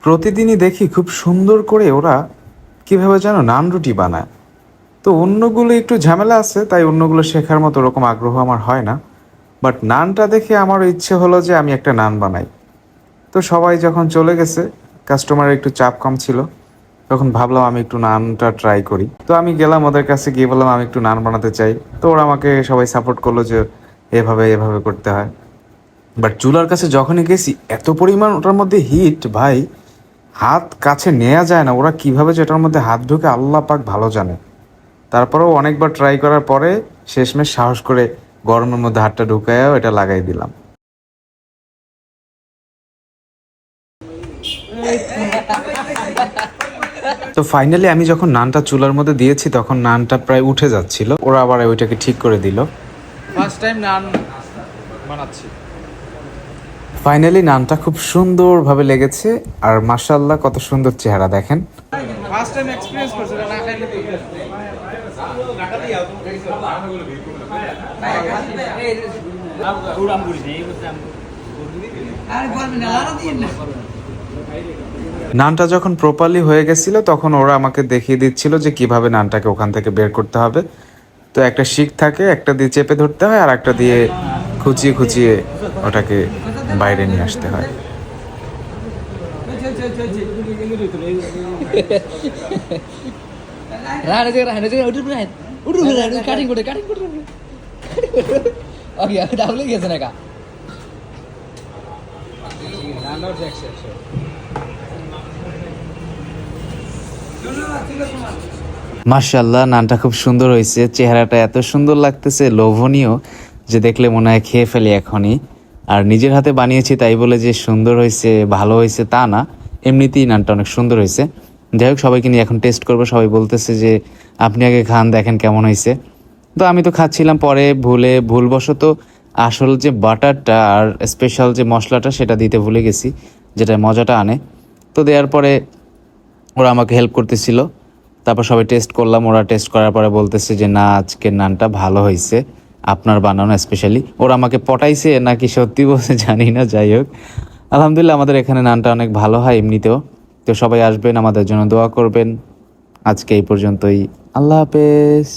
প্রতিদিনই দেখি খুব সুন্দর করে ওরা কিভাবে যেন নান রুটি বানায়। তো অন্যগুলো একটু ঝামেলা আছে, তাই অন্যগুলো শেখার মতো ওরকম আগ্রহ আমার হয় না। বাট নানটা দেখে আমারও ইচ্ছে হলো যে আমি একটা নান বানাই। তো সবাই যখন চলে গেছে, কাস্টমারের একটু চাপ কম ছিল, তখন ভাবলাম আমি একটু নানটা ট্রাই করি। তো আমি গেলাম ওদের কাছে, গিয়ে বললাম আমি একটু নান বানাতে চাই। তো ওরা আমাকে সবাই সাপোর্ট করলো যে এভাবে এভাবে করতে হয়। বাট চুলার কাছে যখনই গেছি, এত পরিমাণ ওটার মধ্যে হিট ভাই, হাত কাছে নেওয়া যায় না। ওরা কিভাবে যে এটার মধ্যে হাত ঢুকে আল্লাহ পাক ভালো জানে। তারপরেও অনেকবার ট্রাই করার পরে শেষমেশ সাহস করে গরমের মধ্যে হাতটা ঢুকায়ও এটা লাগাই দিলাম। তো ফাইনালি আমি যখন নানটা চুলার মধ্যে দিয়েছি, তখন নানটা প্রায় উঠে যাচ্ছিল। ওরা আবার ওইটাকে ঠিক করে দিল। ফার্স্ট টাইম নান বানাচ্ছি। ফাইনালি নানটা খুব সুন্দরভাবে লেগেছে। আর মাশাআল্লাহ কত সুন্দর চেহারা দেখেন। ফার্স্ট টাইম এক্সপেরিয়েন্স করছি, না খাইলে তো নানটা যখন প্রপারলি হয়ে গেছিল, তখন ওরা আমাকে দেখিয়ে দিচ্ছিল যে কিভাবে নানটাকে ওখান থেকে বের করতে হবে। তো একটা শিক থাকে, একটা দিয়ে চেপে ধরতে হয়, আর একটা দিয়ে খুঁচিয়ে খুঁচিয়ে ওটাকে বাইরে নিয়ে আসতে হয়। মাশাআল্লাহ নানটা খুব সুন্দর হয়েছে, চেহারাটা এত সুন্দর লাগতেছে, লোভনীয়, যে দেখলে মনে হয় খেয়ে ফেলি এখনই। আর নিজের হাতে বানিয়েছি তাই বলে যে সুন্দর হয়েছে ভালো হয়েছে তা না, এমনিতেই নানটা অনেক সুন্দর হয়েছে। যাই হোক, সবাইকে নিয়ে এখন টেস্ট করবো। সবাই বলতেছে যে আপনি আগে খান, দেখেন কেমন হয়েছে। তো আমি তো খাচ্ছিলাম, পরে ভুলবশত আসল যে বাটারটা আর স্পেশাল যে মশলাটা সেটা দিতে ভুলে গেছি, যেটা মজাটা আনে। তো দেওয়ার পরে ওরা আমাকে হেল্প করতেছিল। তারপর সবাই টেস্ট করলাম। ওরা টেস্ট করার পরে বলতেছে যে না, আজকের নানটা ভালো হয়েছে, আপনার বানানো স্পেশালি। ওরা আমাকে পটাইছে নাকি সত্যি বলছে জানি না। যাই হোক, আলহামদুলিল্লাহ আমাদের এখানে নানটা অনেক ভালো হয় এমনিতেও। তো সবাই আসবেন, আমাদের জন্য দোয়া করবেন। আজকে এই পর্যন্তই। আল্লাহ হাফেজ।